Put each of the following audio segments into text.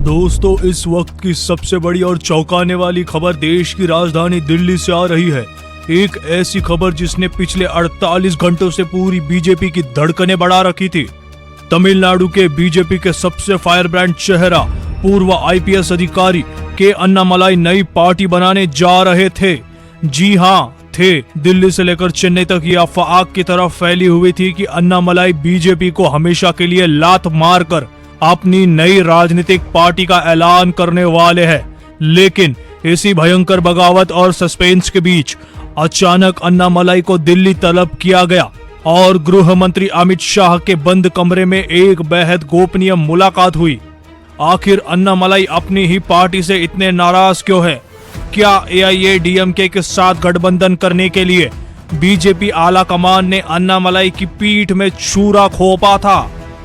दोस्तों, इस वक्त की सबसे बड़ी और चौंकाने वाली खबर देश की राजधानी दिल्ली से आ रही है। एक ऐसी खबर जिसने पिछले 48 घंटों से पूरी बीजेपी की धड़कनें बढ़ा रखी थी। तमिलनाडु के बीजेपी के सबसे फायरब्रांड चेहरा पूर्व आईपीएस अधिकारी के अन्नामलाई नई पार्टी बनाने जा रहे थे। जी हाँ, थे। दिल्ली से लेकर चेन्नई तक ये अफवाह आग की तरह फैली हुई थी कि अन्नामलाई बीजेपी को हमेशा के लिए लात मारकर अपनी नई राजनीतिक पार्टी का ऐलान करने वाले हैं। लेकिन इसी भयंकर बगावत और सस्पेंस के बीच अचानक अन्नामलाई को दिल्ली तलब किया गया और गृह मंत्री अमित शाह के बंद कमरे में एक बेहद गोपनीय मुलाकात हुई। आखिर अन्नामलाई अपनी ही पार्टी से इतने नाराज क्यों है? क्या एआईएडीएमके के साथ गठबंधन करने के लिए बीजेपी आला कमान ने अन्नामलाई की पीठ में छुरा घोंपा था?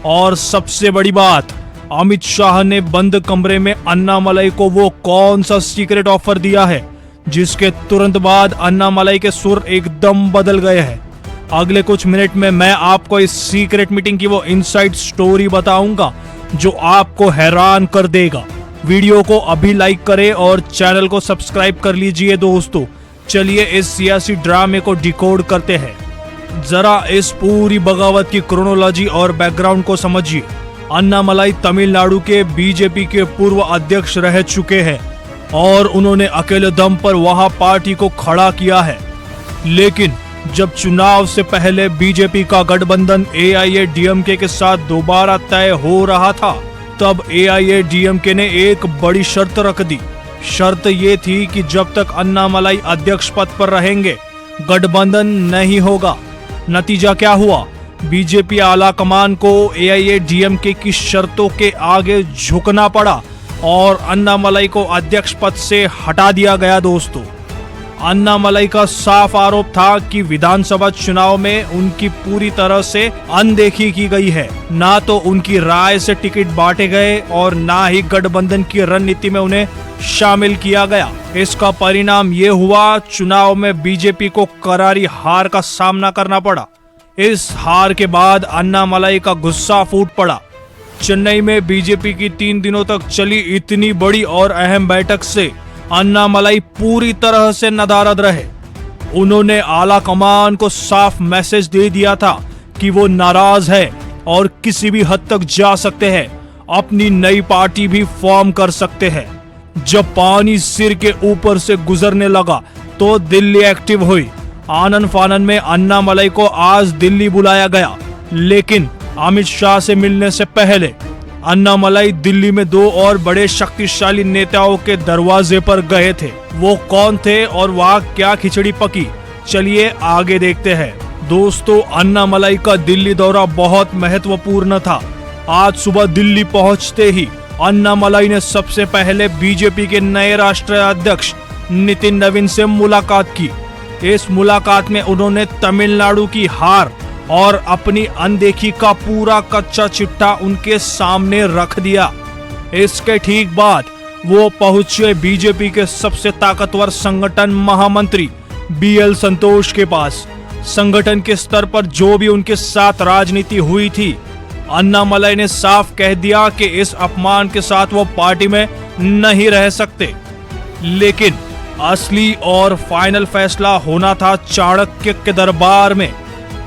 और सबसे बड़ी बात, अमित शाह ने बंद कमरे में अन्नामलाई को वो कौन सा सीक्रेट ऑफर दिया है जिसके तुरंत बाद अन्नामलाई के सुर एकदम बदल गए हैं। अगले कुछ मिनट में मैं आपको इस सीक्रेट मीटिंग की वो इनसाइड स्टोरी बताऊंगा जो आपको हैरान कर देगा। वीडियो को अभी लाइक करें और चैनल को सब्सक्राइब कर लीजिए। दोस्तों, चलिए इस सियासी ड्रामे को डिकोड करते हैं। जरा इस पूरी बगावत की क्रोनोलॉजी और बैकग्राउंड को समझिए। अन्नामलाई तमिलनाडु के बीजेपी के पूर्व अध्यक्ष रह चुके हैं और उन्होंने अकेले दम पर वहां पार्टी को खड़ा किया है। लेकिन जब चुनाव से पहले बीजेपी का गठबंधन एआईएडीएमके के साथ दोबारा तय हो रहा था, तब एआईएडीएमके ने एक बड़ी शर्त रख दी। शर्त ये थी कि जब तक अन्नामलाई अध्यक्ष पद पर रहेंगे, गठबंधन नहीं होगा। नतीजा क्या हुआ? बीजेपी आला कमान को एआईएडीएमके की शर्तों के आगे झुकना पड़ा और अन्नामलाई को अध्यक्ष पद से हटा दिया गया। दोस्तों, अन्नामलाई का साफ आरोप था कि विधानसभा चुनाव में उनकी पूरी तरह से अनदेखी की गई है। ना तो उनकी राय से टिकट बांटे गए और ना ही गठबंधन की रणनीति में उन्हें शामिल किया गया। इसका परिणाम ये हुआ, चुनाव में बीजेपी को करारी हार का सामना करना पड़ा। इस हार के बाद अन्नामलाई का गुस्सा फूट पड़ा। चेन्नई में बीजेपी की 3 दिनों तक चली इतनी बड़ी और अहम बैठक से अन्नामलाई पूरी तरह से नदारद रहे। उन्होंने आला कमान को साफ मैसेज दे दिया था कि वो नाराज है और किसी भी हद तक जा सकते हैं, अपनी नई पार्टी भी फॉर्म कर सकते हैं। जब पानी सिर के ऊपर से गुजरने लगा तो दिल्ली एक्टिव हुई। आनन फानन में अन्नामलाई को आज दिल्ली बुलाया गया, लेकिन अमित शाह से मिलने से पहले अन्नामलाई दिल्ली में 2 और बड़े शक्तिशाली नेताओं के दरवाजे पर गए थे। वो कौन थे और वहाँ क्या खिचड़ी पकी? चलिए आगे देखते हैं। दोस्तों, अन्नामलाई का दिल्ली दौरा बहुत महत्वपूर्ण था। आज सुबह दिल्ली पहुंचते ही अन्नामलाई ने सबसे पहले बीजेपी के नए राष्ट्रीय अध्यक्ष नितिन नवीन से मुलाकात की। इस मुलाकात में उन्होंने तमिलनाडु की हार और अपनी अनदेखी का पूरा कच्चा चिट्ठा उनके सामने रख दिया। इसके ठीक बाद वो पहुंचे बीजेपी के सबसे ताकतवर संगठन महामंत्री बीएल संतोष के पास। संगठन के स्तर पर जो भी उनके साथ राजनीति हुई थी, अन्नामलाई ने साफ कह दिया कि इस अपमान के साथ वो पार्टी में नहीं रह सकते। लेकिन असली और फाइनल फैसला होना था चाणक्य के दरबार में।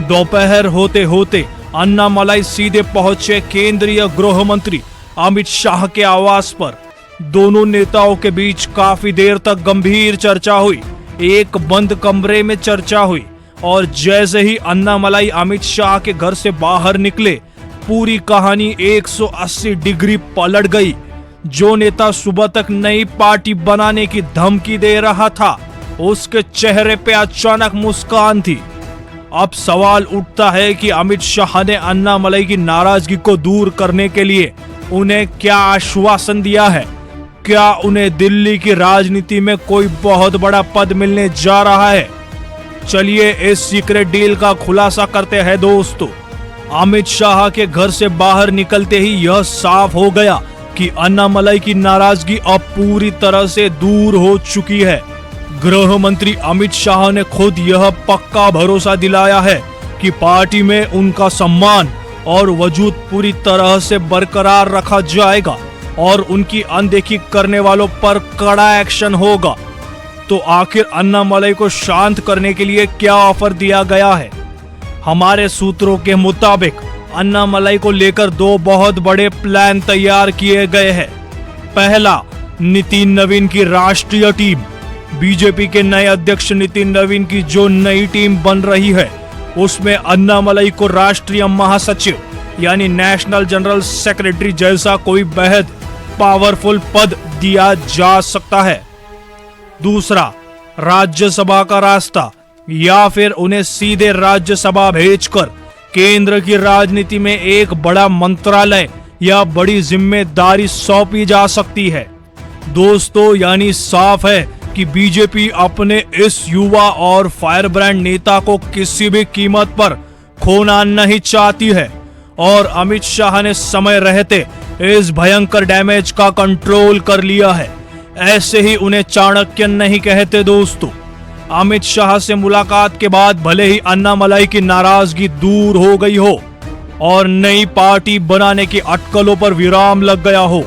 दोपहर होते होते अन्नामलाई सीधे पहुंचे केंद्रीय गृह मंत्री अमित शाह के आवास पर। दोनों नेताओं के बीच काफी देर तक गंभीर चर्चा हुई। एक बंद कमरे में चर्चा हुई और जैसे ही अन्नामलाई अमित शाह के घर से बाहर निकले, पूरी कहानी 180 डिग्री पलट गई। जो नेता सुबह तक नई पार्टी बनाने की धमकी दे रहा था, उसके चेहरे पे अचानक मुस्कान थी। अब सवाल उठता है कि अमित शाह ने अन्नामलाई की नाराजगी को दूर करने के लिए उन्हें क्या आश्वासन दिया है? क्या उन्हें दिल्ली की राजनीति में कोई बहुत बड़ा पद मिलने जा रहा है? चलिए इस सीक्रेट डील का खुलासा करते हैं। दोस्तों, अमित शाह के घर से बाहर निकलते ही यह साफ हो गया कि अन्नामलाई की नाराजगी अब पूरी तरह से दूर हो चुकी है। गृह मंत्री अमित शाह ने खुद यह पक्का भरोसा दिलाया है कि पार्टी में उनका सम्मान और वजूद पूरी तरह से बरकरार रखा जाएगा। और उनकी अनदेखी करने वालों पर कड़ा एक्शन होगा। तो आखिर अन्नामलाई को शांत करने के लिए क्या ऑफर दिया गया है? हमारे सूत्रों के मुताबिक अन्नामलाई को लेकर दो बहुत बड़े प्लान तैयार किए गए हैं। पहला, नितिन नवीन की राष्ट्रीय टीम। बीजेपी के नए अध्यक्ष नितिन नवीन की जो नई टीम बन रही है, उसमें अन्नामलाई को राष्ट्रीय महासचिव यानी नेशनल जनरल सेक्रेटरी जैसा कोई बेहद पावरफुल पद दिया जा सकता है। दूसरा, राज्यसभा का रास्ता, या फिर उन्हें सीधे राज्यसभा भेजकर केंद्र की राजनीति में एक बड़ा मंत्रालय या बड़ी जिम्मेदारी सौंपी जा सकती है। दोस्तों, यानी साफ है कि बीजेपी अपने इस युवा और फायरब्रांड नेता को किसी भी कीमत पर खोना नहीं चाहती है और अमित शाह ने समय रहते इस भयंकर डैमेज का कंट्रोल कर लिया है। ऐसे ही उन्हें चाणक्य नहीं कहते दोस्तों। अमित शाह से मुलाकात के बाद भले ही अन्नामलाई की नाराजगी दूर हो गई हो और नई पार्टी बनाने की अटकलों पर विराम लग गया हो,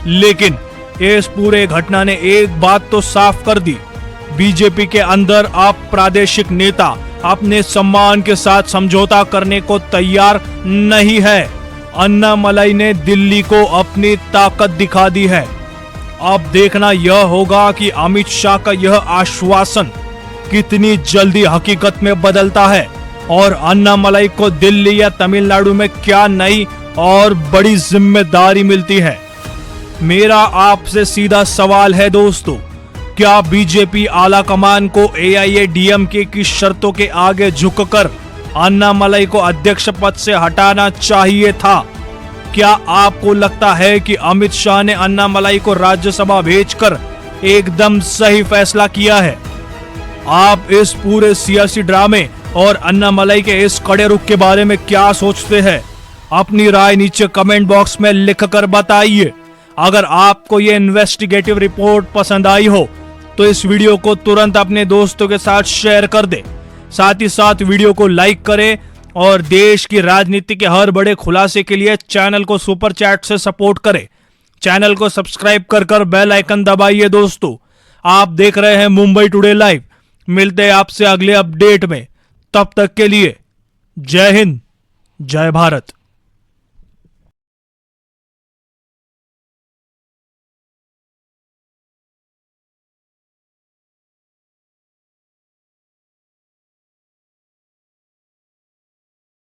लेकिन इस पूरे घटना ने एक बात तो साफ कर दी, बीजेपी के अंदर अब प्रादेशिक नेता अपने सम्मान के साथ समझौता करने को तैयार नहीं है। अन्नामलाई ने दिल्ली को अपनी ताकत दिखा दी है। अब देखना यह होगा कि अमित शाह का यह आश्वासन कितनी जल्दी हकीकत में बदलता है और अन्नामलाई को दिल्ली या तमिलनाडु में क्या नई और बड़ी जिम्मेदारी मिलती है। मेरा आपसे सीधा सवाल है दोस्तों, क्या बीजेपी आला कमान को AIADMK की शर्तों के आगे झुककर अन्नामलाई को अध्यक्ष पद से हटाना चाहिए था? क्या आपको लगता है कि अमित शाह ने अन्नामलाई को राज्यसभा भेजकर एकदम सही फैसला किया है? आप इस पूरे सियासी ड्रामे और अन्नामलाई के इस कड़े रुख के बारे में क्या सोचते हैं? अपनी राय नीचे कमेंट बॉक्स में लिखकर बताइए। अगर आपको ये इन्वेस्टिगेटिव रिपोर्ट पसंद आई हो तो इस वीडियो को तुरंत अपने दोस्तों के साथ शेयर कर दे। साथ ही साथ वीडियो को लाइक करें और देश की राजनीति के हर बड़े खुलासे के लिए चैनल को सुपर चैट से सपोर्ट करें। चैनल को सब्सक्राइब कर बेल आइकन दबाइए दोस्तों। आप देख रहे हैं मुंबई टुडे लाइव। मिलते हैं आपसे अगले अपडेट में। तब तक के लिए जय हिंद, जय भारत।